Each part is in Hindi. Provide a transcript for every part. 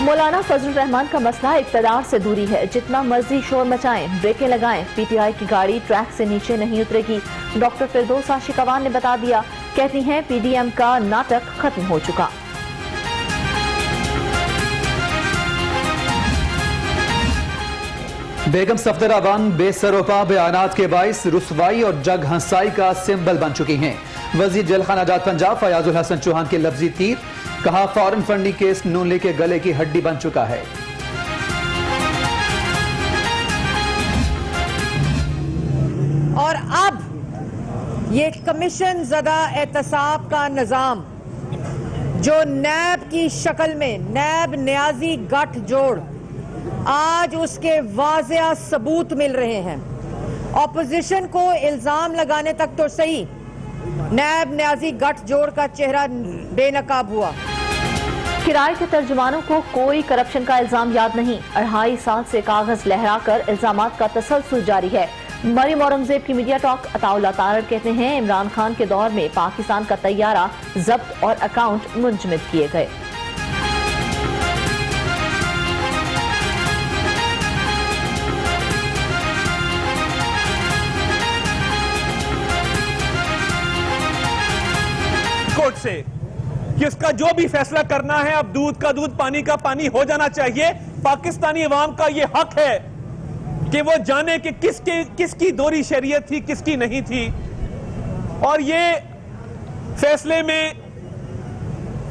मौलाना फजल रहमान का मसला इक़्तिदार से दूरी है। जितना मर्जी शोर मचाएं, ब्रेकें लगाएं, पीटीआई की गाड़ी ट्रैक से नीचे नहीं उतरेगी। डॉक्टर फिरदौस आशिकवान ने बता दिया। कहती हैं पीडीएम का नाटक खत्म हो चुका। बेगम सफदराबान बेसरोपा बयानात के बाइस रुसवाई और जग हंसाई का सिंबल बन चुकी हैं। वजीर जलखान आजाद पंजाब फयाजुल हसन चौहान के लफ्जी तीर, कहा फॉरेन फंडिंग केस नून लीग के गले की हड्डी बन चुका है। और अब ये कमीशन ज़दा एहतसाब का निज़ाम जो नैब की शक्ल में नैब न्याजी गठजोड़, आज उसके वाज़ेह सबूत मिल रहे हैं। ऑपोजिशन को इल्जाम लगाने तक तो सही, नैब न्याजी गठजोड़ का चेहरा बेनकाब हुआ। किराए के तर्जुमानों को कोई करप्शन का इल्जाम याद नहीं। 2.5 साल से कागज लहराकर इल्जामात का तसलसल जारी है। मरियम औरंगजेब की मीडिया टॉक। अताउल्लाह तारड़ कहते हैं इमरान खान के दौर में पाकिस्तान का तैयारा जब्त और अकाउंट मुंजमद किए गए। कोर्ट से कि उसका जो भी फैसला करना है, अब दूध का दूध पानी का पानी हो जाना चाहिए। पाकिस्तानी अवाम का यह हक है कि वो जाने कि किसकी दोहरी शरीयत थी, किसकी नहीं थी। और ये फैसले में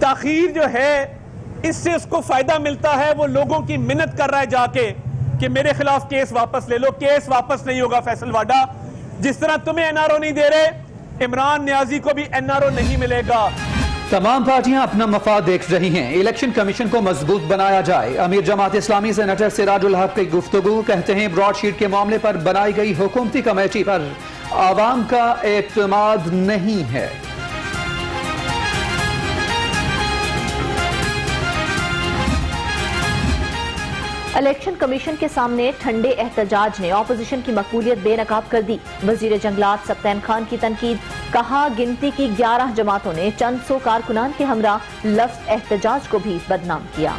ताखीर जो है, इससे उसको फायदा मिलता है। वो लोगों की मिन्नत कर रहा है जाके कि मेरे खिलाफ केस वापस ले लो। केस वापस नहीं होगा फैसल वाडा। जिस तरह तुम्हें एनआरओ नहीं दे रहे, इमरान न्याजी को भी एनआरओ नहीं मिलेगा। तमाम पार्टियां अपना मफाद देख रही हैं। इलेक्शन कमीशन को मजबूत बनाया जाए। अमीर जमात इस्लामी सेनेटर सिराजुल हक की गुफ्तगू। कहते हैं ब्रॉडशीट के मामले पर बनाई गई हुकूमती कमेटी पर आवाम का एतमाद नहीं है। इलेक्शन कमीशन के सामने ठंडे एहतजाज ने ऑपोजिशन की मकबूलियत बेनकाब कर दी। वजीर जंगलात सफ्तान खान की तनकीद। कहा गिनती की 11 जमातों ने चंद सौ कारकुनान के हमरा लफ्ज एहतजाज को भी बदनाम किया।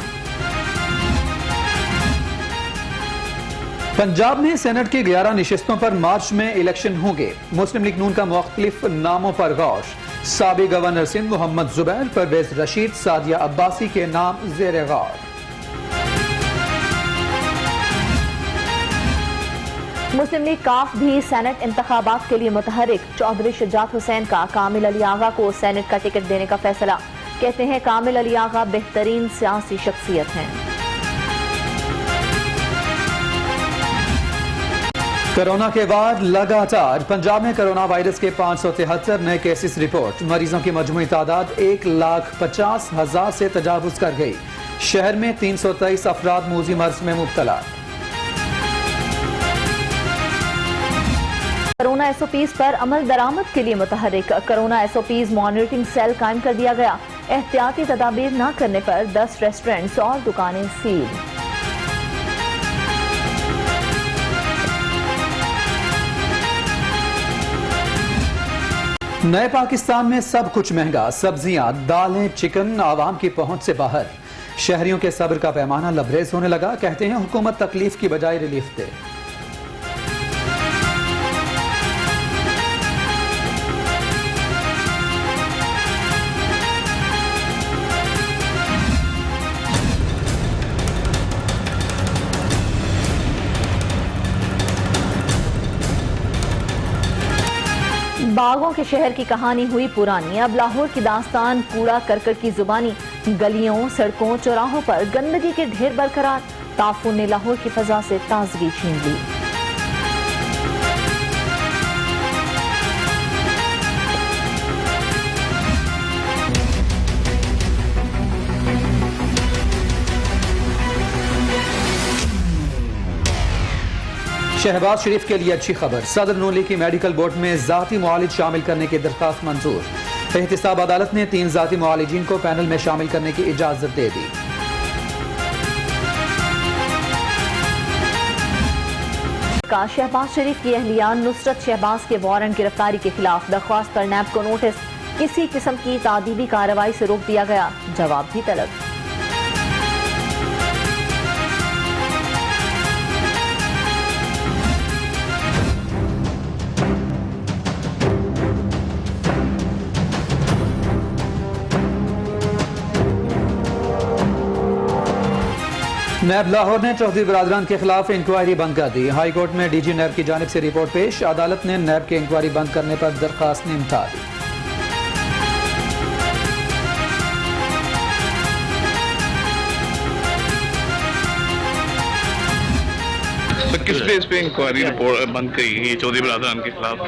पंजाब में सेनेट की 11 निशिस्तों पर मार्च में इलेक्शन होंगे। मुस्लिम लीग नून का मुख्तलिफ नामों पर गौर। साबिक गवर्नर सिंध मोहम्मद जुबैर, परवेज रशीद, सादिया अब्बासी के नाम ज़ेर गौर। मुस्लिम लीग काफ भी सेनेट इंतखाबात के लिए मुतहरिक। चौधरी शुजात हुसैन का कामिल अली आगा को सेनेट का टिकट देने का फैसला। कहते हैं कामिल अली आगा बेहतरीन सियासी शख्सियत हैं। कोरोना के बाद लगातार पंजाब में कोरोना वायरस के 573 नए केसेस रिपोर्ट। मरीजों की मजमूई तादाद 1,50,000 से तजावुज कर गई। शहर में 323 अफराद मूजी मर्ज में मुब्तला। कोरोना एसओपीज पर अमल दरामद के लिए मुतहरिक। कोरोना एसओपीज मॉनिटरिंग सेल कायम कर दिया गया। एहतियाती तदाबीर न करने पर 10 रेस्टोरेंट्स और दुकानें सील। नए पाकिस्तान में सब कुछ महंगा। सब्जियां, दालें, चिकन आवाम की पहुंच से बाहर। शहरियों के सब्र का पैमाना लबरेज होने लगा। कहते हैं हुकूमत तकलीफ की बजाय रिलीफ दे। बागों के शहर की कहानी हुई पुरानी। अब लाहौर की दास्तान कूड़ा करकट की जुबानी। गलियों, सड़कों, चौराहों पर गंदगी के ढेर बरकरार। ताफून ने लाहौर की फजा से ताजगी छीन ली। शहबाज शरीफ के लिए अच्छी खबर। सदर नून लीग की मेडिकल बोर्ड में जाती मुआलिज शामिल करने की दरखास्त मंजूर। एहतिसाब अदालत ने 3 जाती मुआलिजीन को पैनल में शामिल करने की इजाजत दे दी। शहबाज शरीफ की अहलिया नुसरत शहबाज के वारंट गिरफ्तारी के खिलाफ दरख्वास्त पर नैब को नोटिस। किसी किस्म की तादीबी कार्रवाई से रोक दिया गया। जवाब भी तलब। नैब लाहौर ने चौधरी बरादरान के खिलाफ इंक्वायरी बंद कर दी। हाई कोर्ट में डीजी नैब की जानिब से रिपोर्ट पेश। अदालत ने नैब की इंक्वायरी बंद करने पर दरखास्त निमटा दी। तो किस बेस पे इंक्वायरी रिपोर्ट बंद करी गई चौधरी बरादरान के खिलाफ?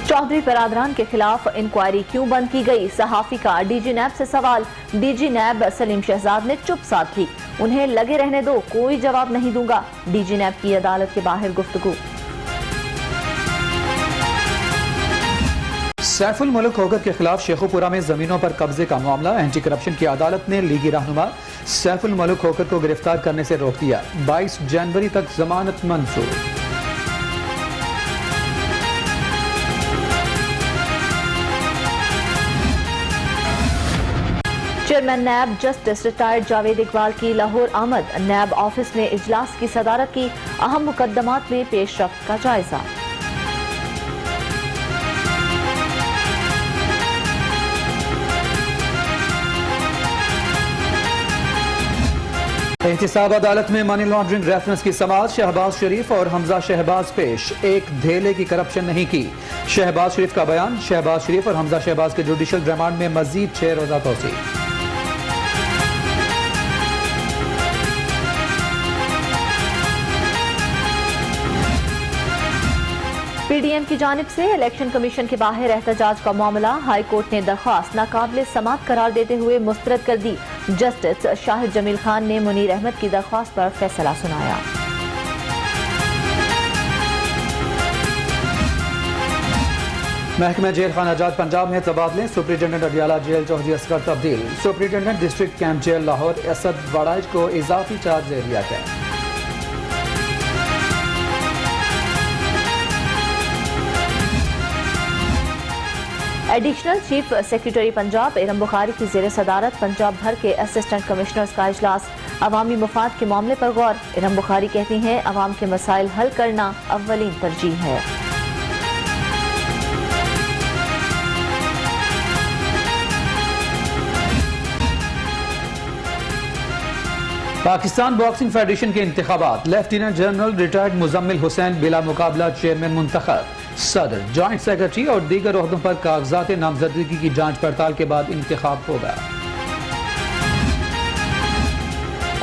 चौधरी बरादरान के खिलाफ इंक्वायरी क्यों बंद की गई? सहाफी का डीजी नैब से सवाल। डीजी नैब सलीम शहजाद ने चुप साध ली। उन्हें लगे रहने दो, कोई जवाब नहीं दूंगा। डीजी नैब की अदालत के बाहर गुफ्तगू। सैफुल मुल्क होकर के खिलाफ शेखुपुरा में जमीनों पर कब्जे का मामला। एंटी करप्शन की अदालत ने लीगी रहनुमा सैफुल मुल्क होकर को गिरफ्तार करने से रोक दिया। 22 जनवरी तक जमानत मंजूर। Chairman NAB justice retired Javed Iqbal की लाहौर आमद। नैब ऑफिस में इजलास की सदारत की। अहम मुकदमात में पेशरफ्त का जायजा। एहतिसाब अदालत में मनी लॉन्ड्रिंग रेफरेंस की समाअत। शहबाज शरीफ और हमजा शहबाज पेश। एक धेले की करप्शन नहीं की। शहबाज शरीफ का बयान। शहबाज शरीफ और हमजा शहबाज के जुडिशल रिमांड में मजीद 6 रोजा तोसी। पीडीएम की जानिब से इलेक्शन कमीशन के बाहर एहतजाज का मामला। हाई कोर्ट ने दरख्वास्त नाकाबिले समाअत करार देते हुए मुस्तरद कर दी। जस्टिस शाहिद जमील खान ने मुनीर अहमद की दरख्वास्त पर फैसला सुनाया। महकमा जेल खानाजात पंजाब में तबादले। सुप्रिंटेंडेंट अडियाला जेल चौधरी असगर तब्दील। Superintendent district camp jail Lahore Asad Waraich को इजाफी चार्ज दे दिया गया। Additional chief secretary Punjab Iram Bukhari की ज़ेर सदारत पंजाब भर के असिस्टेंट कमिश्नर्स का इजलास। अवामी मुफाद के मामले पर गौर। इरम बुखारी कहती हैं अवाम के मसाइल हल करना अव्वलीन तरजीह है। पाकिस्तान बॉक्सिंग फेडरेशन के इंतखाबात। Lieutenant general retired Muzammil Hussain बिला मुकाबला चेयरमैन मुंतखब। सदर, जॉइंट सेक्रेटरी और दीगर ओहदों पर कागजात नामजदगी की जांच पड़ताल के बाद इंतखाब होगा।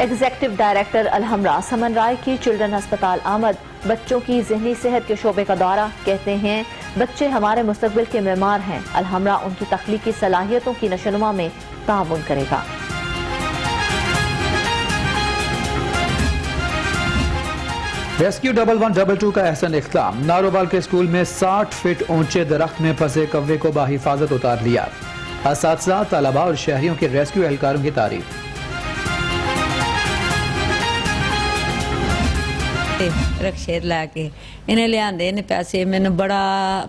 एग्जीक्यूटिव डायरेक्टर अलहमरा समन राय की चिल्ड्रन अस्पताल आमद। बच्चों की जहनी सेहत के शोबे का दौरा। कहते हैं बच्चे हमारे मुस्तकबिल के मेमार हैं। अलहमरा उनकी तख्लीकी सलाहियतों की नशोनुमा में ताउन करेगा। रेस्क्यू 1122 का एहसन इख्तिताम। नारोवाल के स्कूल में 60 फीट ऊंचे दरख्त में फंसे कौवे को बाहिफाजत उतार लिया। असातिज़ा, तलबा और शहरियों के रेस्क्यू एहलकारों की तारीफ। रक्शे लैके इन्हें लियादे ने पैसे। मैंने बड़ा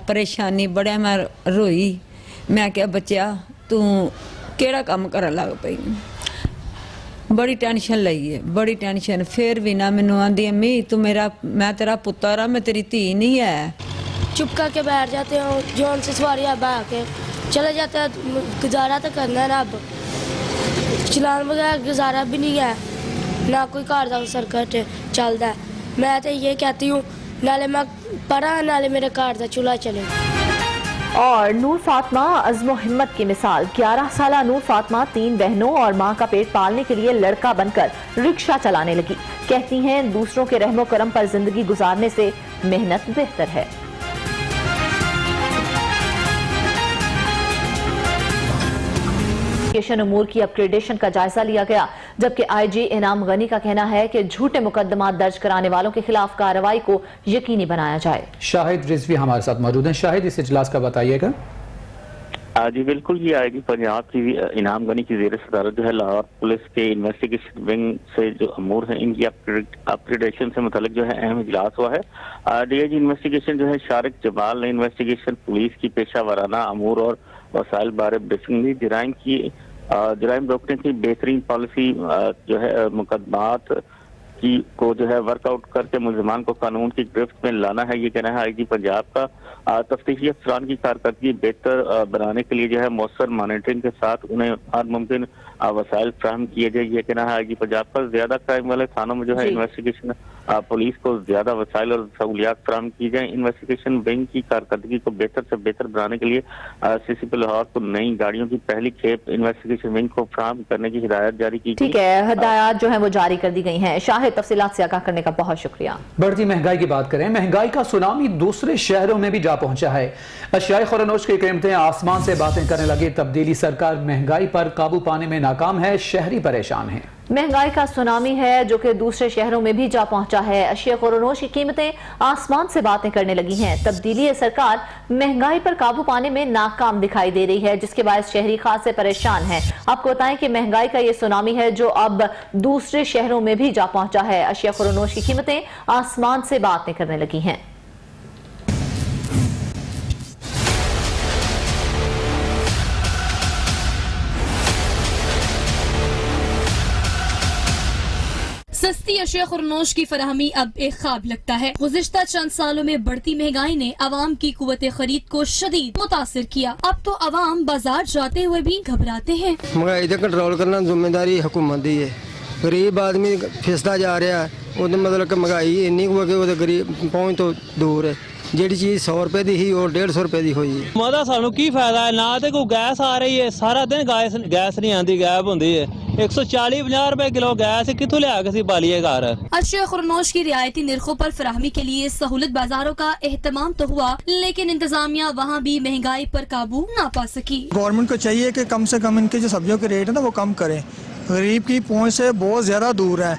परेशानी, बड़ा मैं रोई। मैं क्या बच्चा तू केड़ा काम कर लग पई। बड़ी टेंशन लई है, बड़ी टेंशन। फिर भी ना मैनू आंदी अम्मी तू मेरा, मैं तेरा पुत्र आ, मैं तेरी धी नहीं है। चुप करके बैठ जाते हो, जोन से सवारी बहा के चले जाते हैं। गुजारा तो करना है ना, अब चलान वगैरह गुजारा भी नहीं है ना, कोई घर का सर्कट चलता है। मैं तो ये कहती हूँ नाले मैं पढ़ा नाले मेरे घर का चूल्हा चले। और नूर फातिमा अज़्म हिम्मत की मिसाल। 11 साला नूर फातिमा 3 बहनों और मां का पेट पालने के लिए लड़का बनकर रिक्शा चलाने लगी। कहती हैं दूसरों के रहमो करम पर जिंदगी गुजारने से मेहनत बेहतर है। उमूर की अपग्रेडेशन का जायजा लिया गया, जबकि आईजी इनाम गनी का कहना है कि झूठे मुकदमात दर्ज कराने वालों के खिलाफ कार्रवाई को यकीनी बनाया जाए। शाहिद रिजवी हमारे साथ मौजूद हैं। शाहिद, इस इजलास का बताइएगा। जी बिल्कुल, ये आईजी पंजाब की इनाम गनी की ज़ेर सदारत जो है लाहौर पुलिस के इन्वेस्टिगेशन विंग से जो अमूर है इनकी अपग्रेडेशन से मुतालिक जो है अहम इजलास हुआ है। डीआईजी इन्वेस्टिगेशन जो है शारिक जमाल ने इन्वेस्टिगेशन पुलिस की पेशा वाराना अमूर और वसाइल बारे ब्रीफिंग दी। जराइम रोकने की बेहतरीन पॉलिसी जो है मुकदमात की को जो है वर्कआउट करके मुलजमान को कानून की गिरफ्त में लाना है। ये कहना है आईजी पंजाब का। तफ्तीशी अफसरान की कारकर्दगी बेहतर बनाने के लिए जो है मौसर मॉनिटरिंग के साथ उन्हें हर मुमकिन वसाइल फ्राहम किए जाए। ये कहना है आईजी पंजाब का। ज्यादा क्राइम वाले थानों में जो है इन्वेस्टिगेशन पुलिस को ज्यादा वसाइल और सहूलियात फ्राहम की जाए। इन्वेस्टिगेशन विंग की कारकर्दगी को बेहतर से बेहतर बनाने के लिए सीसीपी लाहौर को नई गाड़ियों की पहली खेप इन्वेस्टिगेशन विंग को फ्राहम करने की हिदायत जारी की। ठीक है, हिदायत जो है वो जारी कर दी गई हैं। शाहिद, तफसीलात से आगाह करने का बहुत शुक्रिया। बढ़ती महंगाई की बात करें। महंगाई का सुनामी दूसरे शहरों में भी जा पहुंचा है। अशियाए खुरानोश की कीमतें आसमान से बातें करने लगी। तब्दीली सरकार महंगाई पर काबू पाने में नाकाम है। शहरी परेशान हैं। महंगाई का सुनामी है जो कि दूसरे शहरों में भी जा पहुंचा है। अशिया खुरानोश की कीमतें आसमान से बातें करने लगी हैं। तब्दीली सरकार महंगाई पर काबू पाने में नाकाम दिखाई दे रही है, जिसके बाद शहरी खासे परेशान हैं। आपको बताएं कि महंगाई का ये सुनामी है जो अब दूसरे शहरों में भी जा पहुंचा है। अशिया खुरानोश की कीमतें आसमान से बातें करने लगी हैं। सस्ती अशिया खुरानोश की फराहमी अब एक ख्वाब लगता है। गुज़िश्ता चंद सालों में बढ़ती महंगाई ने आवाम की कुव्वत खरीद को शदीद मुतासिर किया। अब तो आवाम बाजार जाते हुए भी घबराते हैं। महंगाई को कंट्रोल करना जिम्मेदारी हुकूमत की है। गरीब आदमी फिसदा जा रहा है। मतलब कि महंगाई इन्नी कि गरीब पहुंच तो दूर है। ਜਿਹੜੀ ਚੀਜ਼ 100 ਰੁਪਏ ਦੀ ਹੀ ਉਹ 150 ਰੁਪਏ ਦੀ ਹੋਈ ਹੈ। ਮਾਦਾ ਸਾਨੂੰ ਕੀ ਫਾਇਦਾ ਹੈ, ਨਾ ਤੇ ਕੋਈ ਗੈਸ ਆ ਰਹੀ ਹੈ, ਸਾਰਾ ਦਿਨ ਗੈਸ नहीं आती, गायब होती है। 140-50 रुपए किलो गैस कितों ले आके बालिए घर। अशिया खुरानोश की रियायती निर्खों पर फराहमी के लिए सहूलत बाजारों का एहतमाम तो हुआ, लेकिन इंतजामिया वहाँ भी महंगाई पर काबू ना पा सकी। गवर्नमेंट को चाहिए कि कम से कम इनके जो सब्जियों के रेट है ना वो कम करें। गरीब की पहुँच से बहुत ज्यादा दूर है।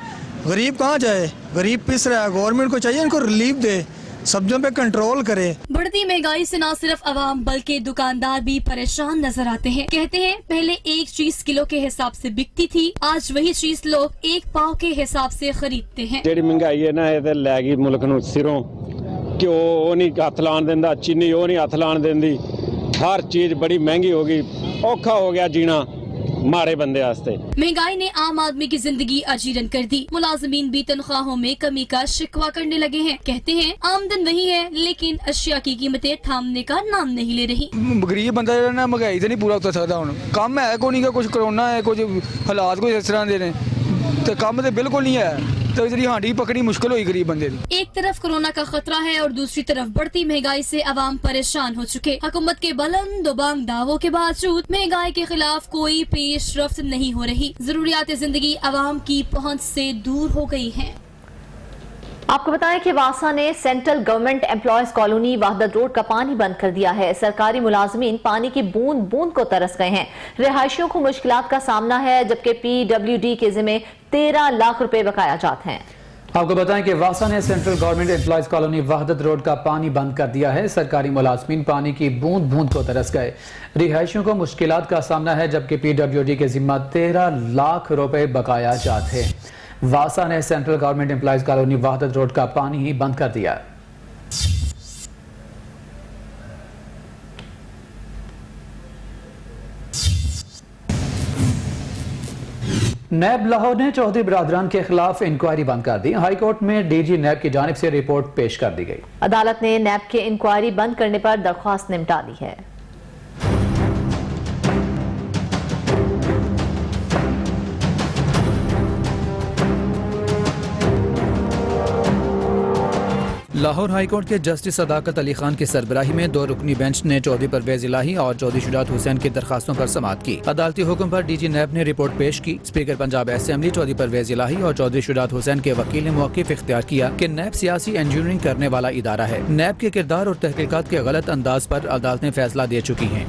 गरीब कहाँ जाए, गरीब पिस रहा है। गवर्नमेंट को चाहिए इनको रिलीफ दे, सब्जियों पे कंट्रोल करे। बढ़ती महंगाई से न सिर्फ आवाम बल्कि दुकानदार भी परेशान नजर आते हैं। कहते हैं पहले एक चीज किलो के हिसाब से बिकती थी, आज वही चीज लोग एक पाव के हिसाब से खरीदते हैं। ਜਿਹੜੀ ਮਹਿੰਗਾਈ ਹੈ ਨਾ ਇਹ ਲੈ ਗਈ ਮੁਲਕ ਨੂੰ ਸਿਰੋਂ। ਘਿਓ ਉਹ ਨਹੀਂ ਹੱਥ ਲਾਣ ਦਿੰਦਾ, ਚੀਨੀ ਉਹ ਨਹੀਂ ਹੱਥ ਲਾਣ ਦਿੰਦੀ। ਹਰ ਚੀਜ਼ बड़ी महंगी हो गई। औखा हो गया जीना मारे बंदे वास्ते। महंगाई ने आम आदमी की जिंदगी अजीरन कर दी। मुलाजिमीन भी तनख्वाहों में कमी का शिकवा करने लगे हैं। कहते हैं आमदन वही है लेकिन अशिया की कीमतें थामने का नाम नहीं ले रही। गरीब बंदा ना महंगाई से नहीं पूरा उतर सकता। हुण कम है कोई नहीं, कुछ कोरोना है, कुछ हालात कुछ इस तरह दे ने, तो कम तो बिल्कुल नहीं है। तो इसलिए हांडी पकड़ी मुश्किल हुई गरीब बंदे की। एक तरफ कोरोना का खतरा है और दूसरी तरफ बढ़ती महंगाई से आवाम परेशान हो चुके। हुकूमत के बुलंद बांग दावों के बावजूद महंगाई के खिलाफ कोई पेशरफ्त नहीं हो रही। जरूरियात जिंदगी आवाम की पहुंच से दूर हो गई है। आपको बताएं कि वासा ने central government employees colony Wahdat road का पानी बंद कर दिया है। सरकारी मुलाजमीन पानी की बूंद बूंद को तरस गए हैं। रिहायशियों को मुश्किलात का सामना है, जबकि PWD के जिम्मे 13 लाख रुपए बकाया जात हैं। आपको बताएं कि वासा ने central government employees colony Wahdat road का पानी बंद कर दिया है। सरकारी मुलाजमीन पानी की बूंद बूंद को तरस गए। रिहायशियों को मुश्किलात का सामना है, जबकि PWD के जिम्मा 13 लाख रुपए बकाया जात है। वासा ने central government employees colony Wahdat road का पानी ही बंद कर दिया। नैब लाहौर ने चौधरी बरादरान के खिलाफ इंक्वायरी बंद कर दी। हाई कोर्ट में DG नैब की जानिब से रिपोर्ट पेश कर दी गई। अदालत ने नैब के इंक्वायरी बंद करने पर दरख्वास्त निपटा दी है। लाहौर हाईकोर्ट के जस्टिस सदाकत अली खान की सरबराही में 2 रुकनी बेंच ने चौधरी परवेज इलाही और चौधरी शुजात हुसैन की दरखास्तों पर समाअत की। अदालती हुक्म पर DG नैब ने रिपोर्ट पेश की। स्पीकर पंजाब असेंबली चौधरी परवेज इलाही और चौधरी शुजात हुसैन के वकील ने मौक़िफ़ इख्तियार किया कि नैब सियासी इंजीनियरिंग करने वाला इदारा है। नैब के किरदार और तहकीकात के गलत अंदाज पर अदालतें फैसला दे चुकी हैं।